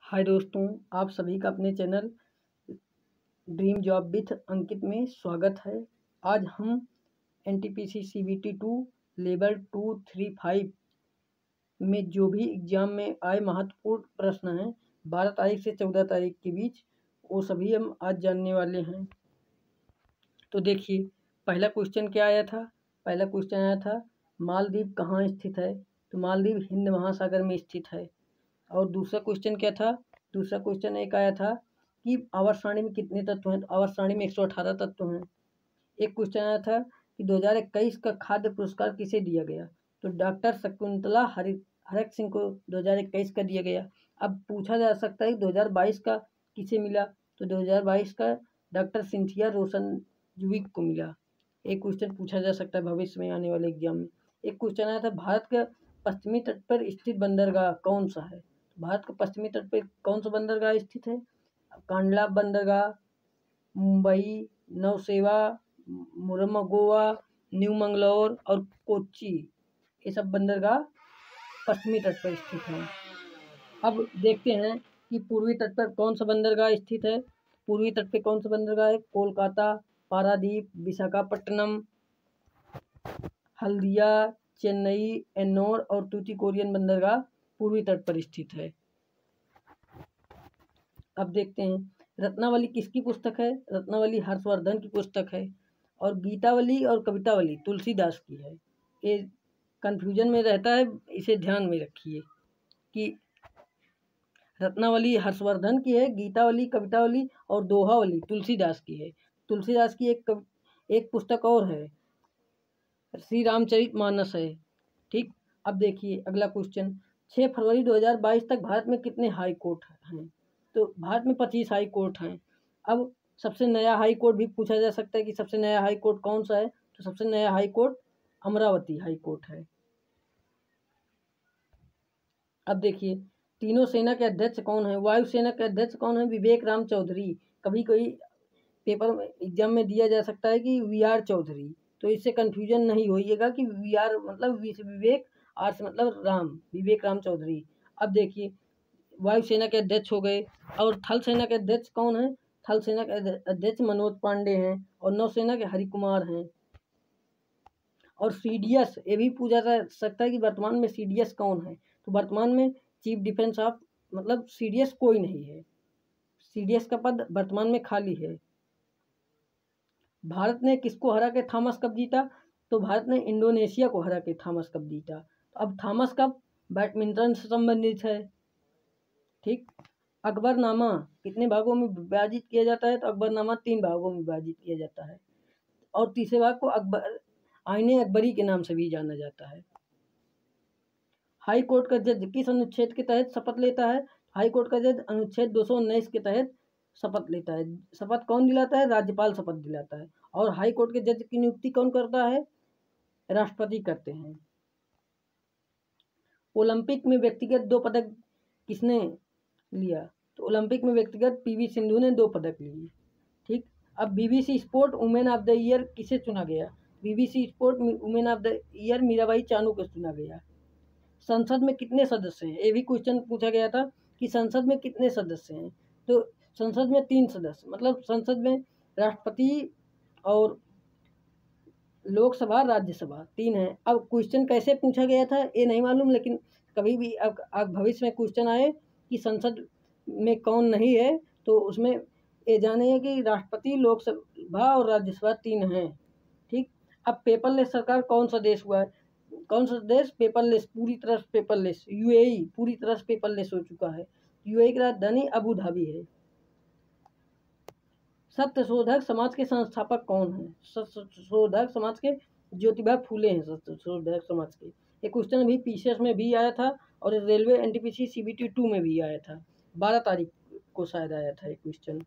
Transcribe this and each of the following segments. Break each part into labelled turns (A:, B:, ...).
A: हाय दोस्तों, आप सभी का अपने चैनल ड्रीम जॉब विथ अंकित में स्वागत है। आज हम NTPC CBT 2 लेवल 235 में जो भी एग्ज़ाम में आए महत्वपूर्ण प्रश्न हैं 12 तारीख से 14 तारीख के बीच, वो सभी हम आज जानने वाले हैं। तो देखिए, पहला क्वेश्चन क्या आया था। पहला क्वेश्चन आया था मालदीव कहाँ स्थित है। तो मालदीव हिंद महासागर में स्थित है। और दूसरा क्वेश्चन क्या था। दूसरा क्वेश्चन एक आया था कि आवर्त सारणी में कितने तत्व हैं। तो आवर्त सारणी में 118 तत्व हैं। एक क्वेश्चन आया था कि 2021 का खाद्य पुरस्कार किसे दिया गया। तो डॉक्टर शकुंतला हरक सिंह को 2021 का दिया गया। अब पूछा जा सकता है कि 2022 का किसे मिला। तो 2022 का डॉक्टर सिंथिया रोशन जुविक को मिला। एक क्वेश्चन पूछा जा सकता है भविष्य में आने वाले एग्जाम में। एक क्वेश्चन आया था भारत का पश्चिमी तट पर स्थित बंदरगाह कौन सा है। भारत के पश्चिमी तट पर कौन सा बंदरगाह स्थित है। कांडला बंदरगाह, मुंबई, नौसेवा, मुरमगोवा, न्यू मंगलौर और कोच्चि, ये सब बंदरगाह पश्चिमी तट पर स्थित हैं। अब देखते हैं कि पूर्वी तट पर कौन सा बंदरगाह स्थित है। पूर्वी तट पे कौन सा बंदरगाह है। कोलकाता, पारादीप, विशाखापट्टनम, हल्दिया, चेन्नई, एन्नोर और तूतीकोरिन बंदरगाह पूर्वी तट पर स्थित है। अब देखते हैं रत्नावली किसकी पुस्तक है। रत्नावली हर्षवर्धन की पुस्तक है। और गीतावली और कवितावली तुलसीदास की है। ये कन्फ्यूजन में रहता है, इसे ध्यान में रखिए कि रत्नावली हर्षवर्धन की है, गीतावली कवितावली और दोहावली तुलसीदास की है। तुलसीदास की एक पुस्तक और है, श्री रामचरितमानस है। ठीक। अब देखिए अगला क्वेश्चन, 6 फरवरी 2022 तक भारत में कितने हाई कोर्ट हैं। तो भारत में 25 हाई कोर्ट हैं। अब सबसे नया हाई कोर्ट भी पूछा जा सकता है कि सबसे नया हाई कोर्ट कौन सा है। तो सबसे नया high court Amravati high court है। अब देखिए तीनों सेना के अध्यक्ष कौन है। वायुसेना के अध्यक्ष कौन है। विवेक राम चौधरी। कभी कोई पेपर में एग्जाम में दिया जा सकता है कि VR चौधरी, तो इससे कन्फ्यूजन नहीं होइएगा कि VR मतलब वी से विवेक, R से मतलब राम, विवेक राम चौधरी। अब देखिए वायुसेना के अध्यक्ष हो गए। और थल सेना के अध्यक्ष कौन है। थल सेना के अध्यक्ष मनोज पांडे हैं। और नौसेना के हरिकुमार हैं। और CDS ये भी पूछा जा सकता है कि वर्तमान में CDS कौन है। तो वर्तमान में चीफ डिफेंस ऑफ मतलब CDS कोई नहीं है। CDS का पद वर्तमान में खाली है। भारत ने किसको हरा के थॉमस कप जीता। तो भारत ने इंडोनेशिया को हरा के थॉमस कप जीता। तो अब थॉमस कप बैडमिंटन से संबंधित है। ठीक। अकबरनामा कितने भागों में विभाजित किया जाता है। तो अकबरनामा 3 भागों में विभाजित किया जाता है। और तीसरे भाग को आईने अकबरी के नाम से भी जाना जाता है। हाई कोर्ट का जज किस अनुच्छेद के तहत शपथ लेता है। हाई कोर्ट का जज अनुच्छेद 219 के तहत शपथ लेता है। शपथ कौन दिलाता है। राज्यपाल शपथ दिलाता है। और हाई कोर्ट के जज की नियुक्ति कौन करता है। राष्ट्रपति करते हैं। ओलंपिक में व्यक्तिगत 2 पदक किसने लिया। तो ओलंपिक में व्यक्तिगत PV सिंधु ने 2 पदक लिए। ठीक। अब BBC sport women of the year किसे चुना गया। BBC sport women of the year Mirabai Chanu को चुना गया। संसद में कितने सदस्य हैं। ये भी क्वेश्चन पूछा गया था कि संसद में कितने सदस्य हैं। तो संसद में 3 सदस्य, मतलब संसद में राष्ट्रपति और लोकसभा राज्यसभा 3 हैं। अब क्वेश्चन कैसे पूछा गया था ये नहीं मालूम, लेकिन कभी भी अब भविष्य में क्वेश्चन आए कि संसद में कौन नहीं है, तो उसमें ये जानिए कि राष्ट्रपति, लोकसभा और राज्यसभा 3 हैं। ठीक। अब पेपरलेस सरकार कौन सा देश हुआ है। कौन सा देश पेपरलेस, पूरी तरह से पेपरलेस। UAE पूरी तरह से पेपरलेस हो चुका है। UAE की राजधानी अबू धाबी है। सत्यशोधक समाज के संस्थापक कौन है। सत्यशोधक समाज के ज्योतिबा फूले हैं। सत्यशोधक समाज के ये क्वेश्चन अभी PCS में भी आया था और रेलवे NTPC CBT 2 में भी आया था। 12 तारीख को शायद आया था ये क्वेश्चन।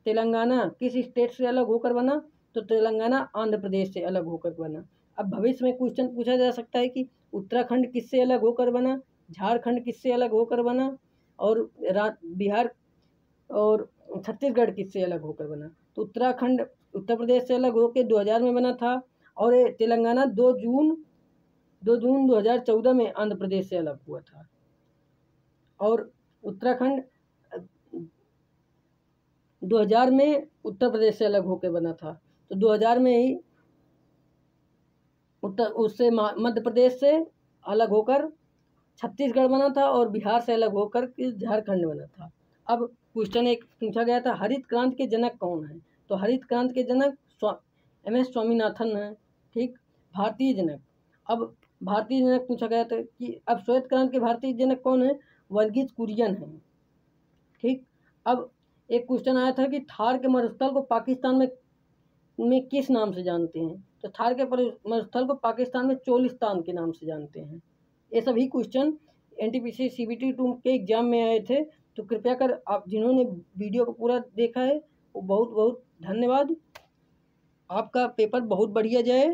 A: तेलंगाना किस स्टेट से अलग होकर बना। तो तेलंगाना आंध्र प्रदेश से अलग होकर बना। अब भविष्य में क्वेश्चन पूछा जा सकता है कि उत्तराखंड किससे अलग होकर बना। झारखंड किससे अलग होकर बना। और बिहार और छत्तीसगढ़ किससे अलग होकर बना। तो उत्तराखंड उत्तर प्रदेश से अलग होकर 2000 में बना था। और ये तेलंगाना 2 जून 2014 में आंध्र प्रदेश से अलग हुआ था। और उत्तराखंड 2000 में उत्तर प्रदेश से अलग होकर बना था, तो 2000 में ही मध्य प्रदेश से अलग होकर छत्तीसगढ़ बना था और बिहार से अलग होकर झारखंड बना था। अब क्वेश्चन एक पूछा गया था, हरित क्रांति के जनक कौन है? तो हरित क्रांति के जनक MS स्वामीनाथन है। ठीक, भारतीय जनक, अब भारतीय जनक पूछा गया था कि अब श्वेत क्रांति के भारतीय जनक कौन है? वर्गीज कुरियन है। ठीक, अब एक क्वेश्चन आया था कि थार के मरुस्थल को पाकिस्तान में किस नाम से जानते हैं? तो थार के मरुस्थल को पाकिस्तान में चोलिस्तान के नाम से जानते हैं। ये सभी क्वेश्चन NTPC CBT 2 के एग्जाम में आए थे। तो कृपया कर आप जिन्होंने वीडियो को पूरा देखा है वो बहुत बहुत धन्यवाद। आपका पेपर बहुत बढ़िया जाए।